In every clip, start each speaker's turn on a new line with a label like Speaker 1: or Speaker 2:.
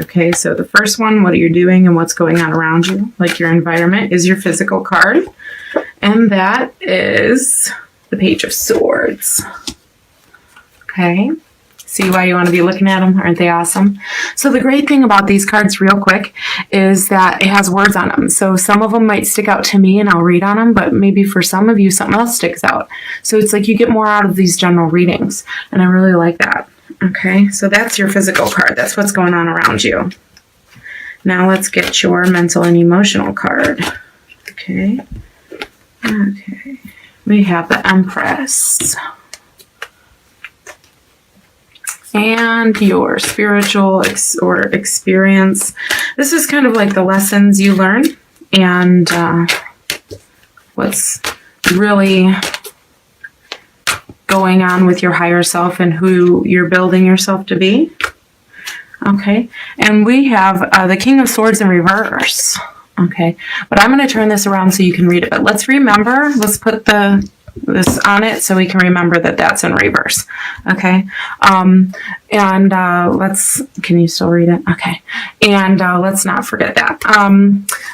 Speaker 1: Okay, so the first one, what are you doing and what's going on around you, like your environment, is your physical card. And that is the Page of Swords. Okay, see why you want to be looking at them? Aren't they awesome? So the great thing about these cards, real quick, is that it has words on them. So some of them might stick out to me and I'll read on them, but maybe for some of you, something else sticks out. So it's like you get more out of these general readings, and I really like that. Okay, so that's your physical card. That's what's going on around you. Now let's get your mental and emotional card. Okay. Okay. We have the Empress. And your spiritual or experience. This is kind of like the lessons you learn and what's really going on with your higher self and who you're building yourself to be. Okay, and we have the King of Swords in reverse. Okay, but I'm going to turn this around so you can read it. But let's remember, let's put this on it so we can remember that that's in reverse. Okay, and let's, can you still read it? Okay, and let's not forget that.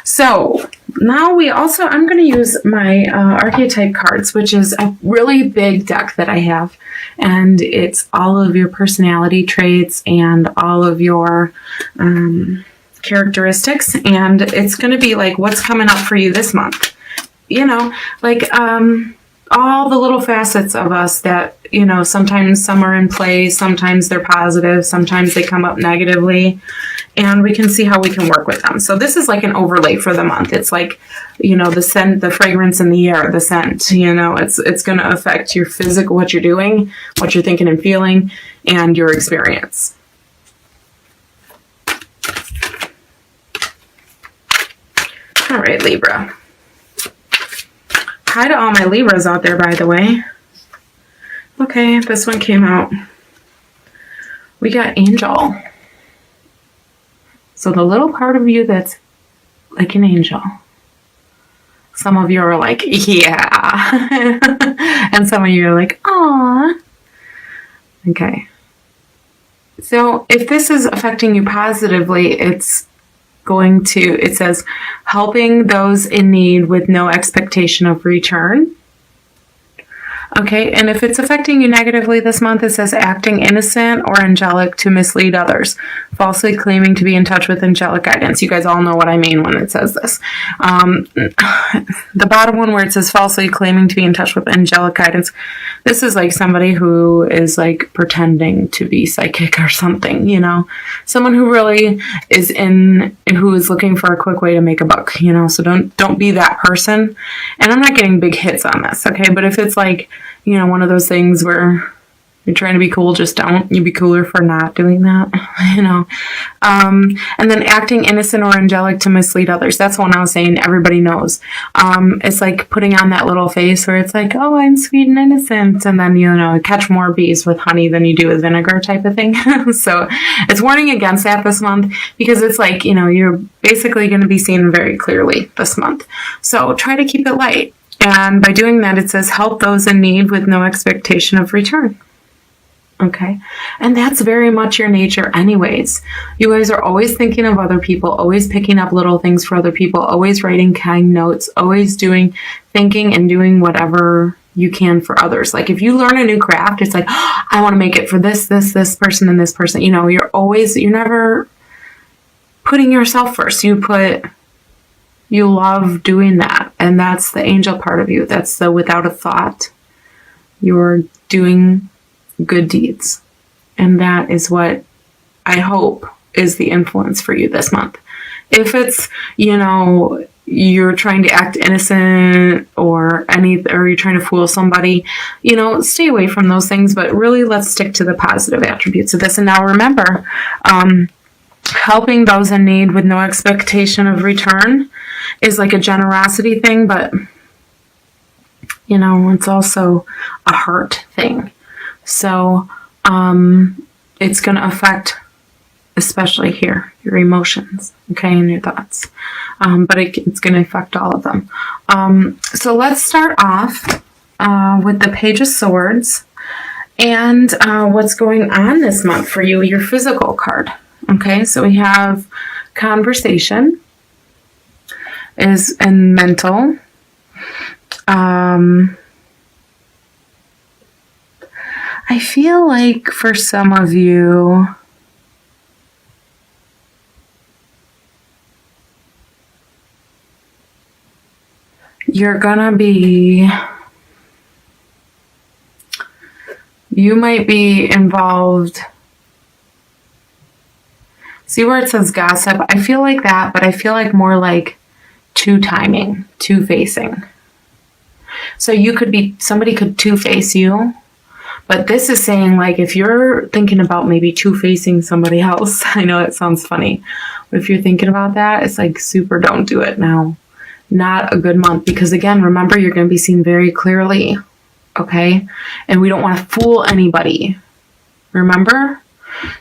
Speaker 1: So now we also, I'm going to use my archetype cards, which is a really big deck that I have, and it's all of your personality traits and all of your characteristics, and it's going to be like what's coming up for you this month. You know, like all the little facets of us that, you know, sometimes some are in play, sometimes they're positive, sometimes they come up negatively, and we can see how we can work with them. So this is like an overlay for the month. It's like, you know, the scent, the fragrance in the air, the scent, you know, it's going to affect your physical, what you're doing, what you're thinking and feeling, and your experience. All right, Libra. Hi to all my Libras out there, by the way. Okay, this one came out. We got Angel. So the little part of you that's like an angel. Some of you are like, yeah. And some of you are like, aw. Okay. So if this is affecting you positively, it's going to, it says, helping those in need with no expectation of return. Okay, and if it's affecting you negatively this month, it says acting innocent or angelic to mislead others, falsely claiming to be in touch with angelic guidance. You guys all know what I mean when it says this. The bottom one where it says falsely claiming to be in touch with angelic guidance, this is like somebody who is like pretending to be psychic or something, you know, someone who really is in and who is looking for a quick way to make a buck, you know, so don't be that person. And I'm not getting big hits on this, okay, but if it's like, you know, one of those things where you're trying to be cool, just don't. You'd be cooler for not doing that, you know. And then acting innocent or angelic to mislead others. That's one I was saying everybody knows. It's like putting on that little face where it's like, oh, I'm sweet and innocent. And then, you know, catch more bees with honey than you do with vinegar type of thing. So it's warning against that this month because it's like, you know, you're basically going to be seen very clearly this month. So try to keep it light. And by doing that, it says help those in need with no expectation of return. Okay. And that's very much your nature anyways. You guys are always thinking of other people, always picking up little things for other people, always writing kind notes, always thinking and doing whatever you can for others. Like if you learn a new craft, it's like, oh, I want to make it for this person and this person. You know, you're never putting yourself first. You love doing that. And that's the angel part of you. That's the without a thought. You're doing good deeds. And that is what I hope is the influence for you this month. If it's, you know, you're trying to act innocent or you're trying to fool somebody, you know, stay away from those things. But really, let's stick to the positive attributes of this. And now remember, helping those in need with no expectation of return is like a generosity thing, but you know, it's also a heart thing. So it's going to affect, especially here, your emotions, okay, and your thoughts. But it's going to affect all of them. So let's start off with the Page of Swords and what's going on this month for you, your physical card. Okay, so we have conversation is and mental. I feel like for some of you, you're gonna be, you might be involved. See where it says gossip? I feel like that, but I feel like more like two-timing, two-facing. So you could be, somebody could two-face you, but this is saying like if you're thinking about maybe two-facing somebody else, I know it sounds funny, but if you're thinking about that, it's like super don't do it now. Not a good month, because again, remember, you're going to be seen very clearly, okay? And we don't want to fool anybody, remember?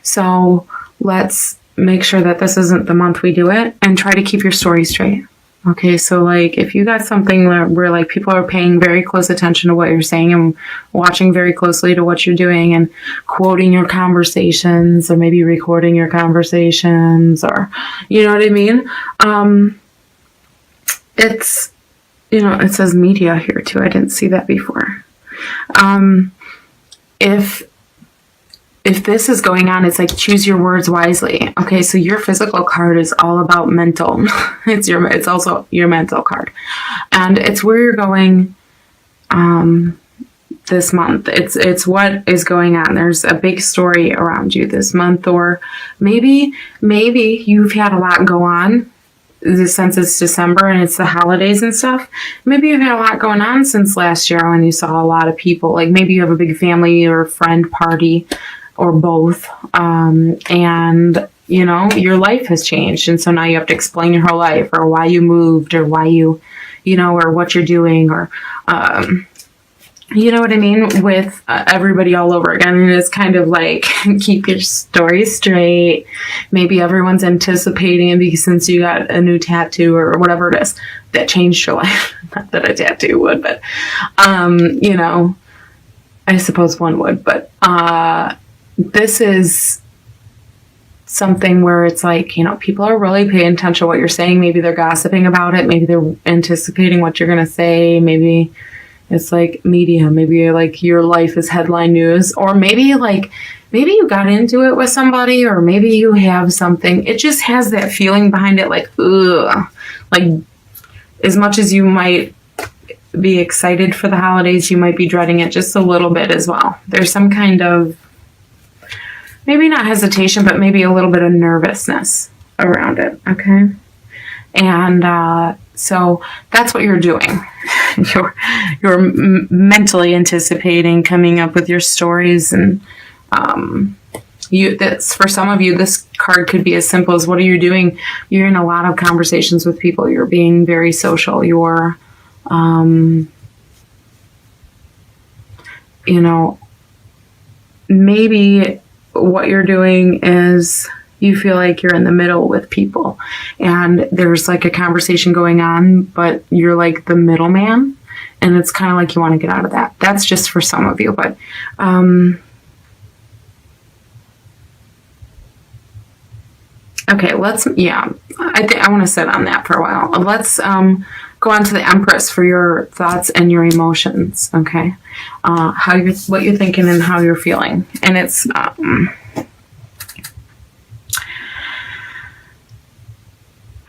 Speaker 1: So let's make sure that this isn't the month we do it, and try to keep your story straight. Okay, so like if you got something where like people are paying very close attention to what you're saying and watching very closely to what you're doing and quoting your conversations or maybe recording your conversations, or you know what I mean? It's, you know, it says media here too. I didn't see that before. If this is going on, it's like choose your words wisely. Okay, so your physical card is all about mental. It's also your mental card, and it's where you're going this month. It's what is going on. There's a big story around you this month, or maybe you've had a lot go on. Since it's December and it's the holidays and stuff, maybe you've had a lot going on since last year when you saw a lot of people. Like maybe you have a big family or friend party, or both, and you know your life has changed, and so now you have to explain your whole life, or why you moved, or why you know, or what you're doing, or you know what I mean, with everybody all over again. And it's kind of like keep your story straight. Maybe everyone's anticipating it because since you got a new tattoo or whatever it is that changed your life. Not that a tattoo would, but you know, I suppose one would. But this is something where it's like, you know, people are really paying attention to what you're saying. Maybe they're gossiping about it. Maybe they're anticipating what you're going to say. Maybe it's like media. Maybe like your life is headline news, or maybe you got into it with somebody, or maybe you have something. It just has that feeling behind it, like, ugh. Like as much as you might be excited for the holidays, you might be dreading it just a little bit as well. There's some kind of, maybe not hesitation, but maybe a little bit of nervousness around it. Okay. And, so that's what you're doing. You're mentally anticipating, coming up with your stories, and that's for some of you. This card could be as simple as, what are you doing? You're in a lot of conversations with people. You're being very social. You're, you know, maybe what you're doing is, you feel like you're in the middle with people, and there's like a conversation going on, but you're like the middleman, and it's kind of like you want to get out of that. That's just for some of you, but okay, I think I want to sit on that for a while. Let's go on to the Empress for your thoughts and your emotions. Okay, what you're thinking and how you're feeling, and it's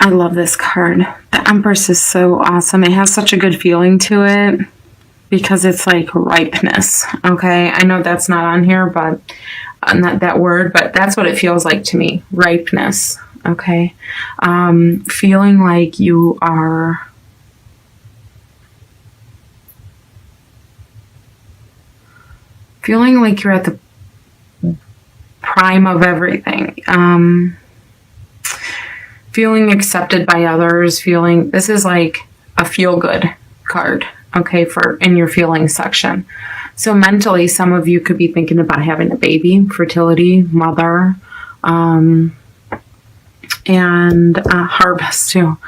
Speaker 1: I love this card. The Empress is so awesome. It has such a good feeling to it because it's like ripeness. Okay, I know that's not on here, but not that word, but that's what it feels like to me. Ripeness. Okay, feeling like you are feeling like you're at the prime of everything. Feeling accepted by others, this is like a feel-good card, okay, for in your feelings section. So mentally, some of you could be thinking about having a baby, fertility, mother, and harvest too,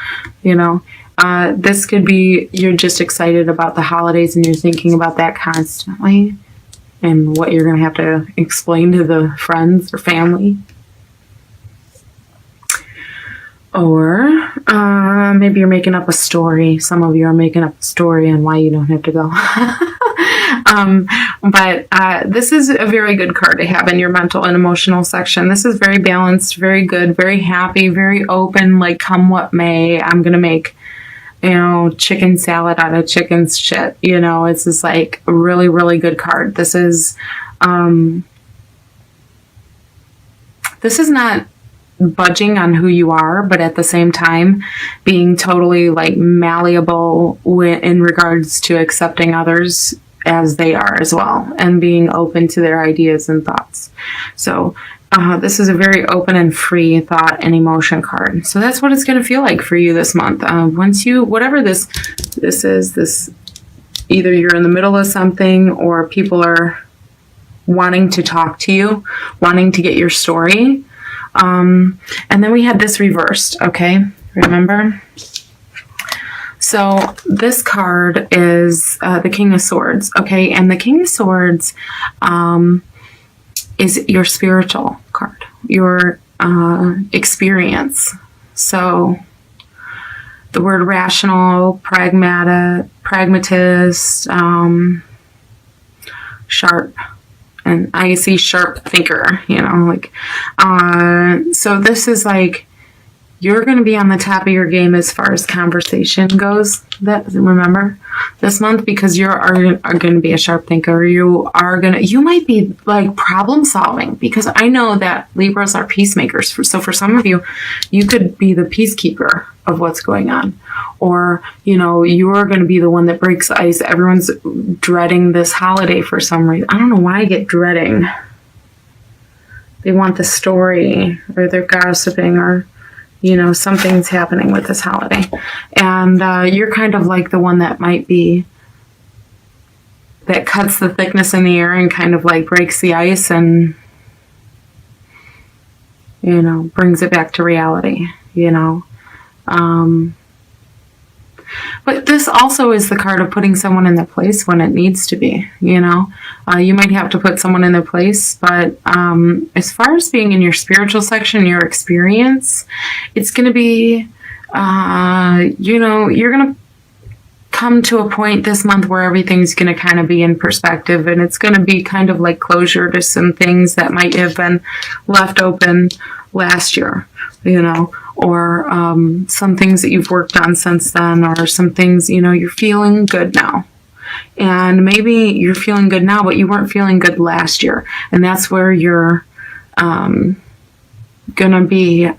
Speaker 1: you know. This could be, you're just excited about the holidays and you're thinking about that constantly and what you're going to have to explain to the friends or family. Or maybe you're making up a story. Some of you are making up a story on why you don't have to go. But this is a very good card to have in your mental and emotional section. This is very balanced, very good, very happy, very open, like come what may. I'm going to make, chicken salad out of chicken's shit. It's just like a really, really good card. This is not budging on who you are, but at the same time being totally like malleable in regards to accepting others as they are as well, and being open to their ideas and thoughts. So this is a very open and free thought and emotion card. So that's what it's going to feel like for you this month. Whatever this is, either you're in the middle of something or people are wanting to talk to you, wanting to get your story. And then we had this reversed, okay? Remember? So this card is the King of Swords, okay? And the King of Swords is your spiritual card, your experience. So the word rational, pragmatist, sharp. And I see sharp thinker, so this is like, you're going to be on the top of your game as far as conversation goes, remember, this month, because you are going to be a sharp thinker. You might be like problem solving, because I know that Libras are peacemakers. So for some of you, you could be the peacekeeper of what's going on. Or, you are going to be the one that breaks ice. Everyone's dreading this holiday for some reason. I don't know why I get dreading. They want the story, or they're gossiping, or, something's happening with this holiday. And you're kind of like the one that cuts the thickness in the air and kind of like breaks the ice and, brings it back to reality, But this also is the card of putting someone in their place when it needs to be, you might have to put someone in their place, but as far as being in your spiritual section, your experience, it's going to be, you're going to come to a point this month where everything's going to kind of be in perspective, and it's going to be kind of like closure to some things that might have been left open last year, or some things that you've worked on since then, or some things, you're feeling good now. And maybe you're feeling good now, but you weren't feeling good last year. And that's where you're going to be,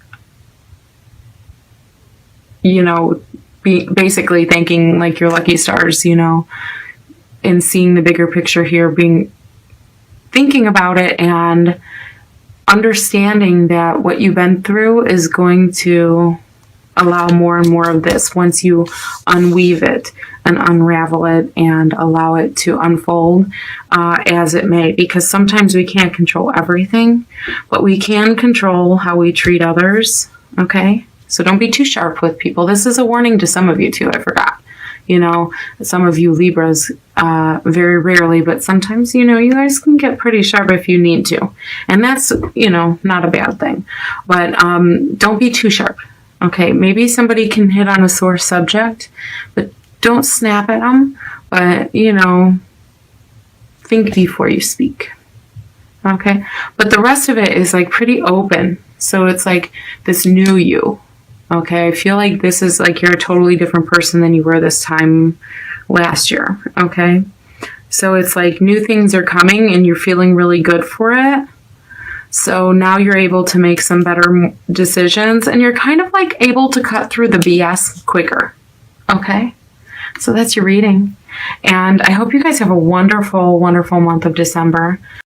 Speaker 1: basically thanking like your lucky stars, and seeing the bigger picture here, thinking about it and understanding that what you've been through is going to allow more and more of this once you unweave it and unravel it and allow it to unfold as it may. Because sometimes we can't control everything, but we can control how we treat others, okay? So don't be too sharp with people. This is a warning to some of you too, I forgot. Some of you Libras, very rarely, but sometimes, you guys can get pretty sharp if you need to. And that's, not a bad thing. But don't be too sharp. Okay, maybe somebody can hit on a sore subject, but don't snap at them. But, think before you speak. Okay, but the rest of it is like pretty open. So it's like this new you. Okay, I feel like this is like you're a totally different person than you were this time last year. Okay, so it's like new things are coming and you're feeling really good for it. So now you're able to make some better decisions, and you're kind of like able to cut through the BS quicker. Okay, so that's your reading. And I hope you guys have a wonderful, wonderful month of December.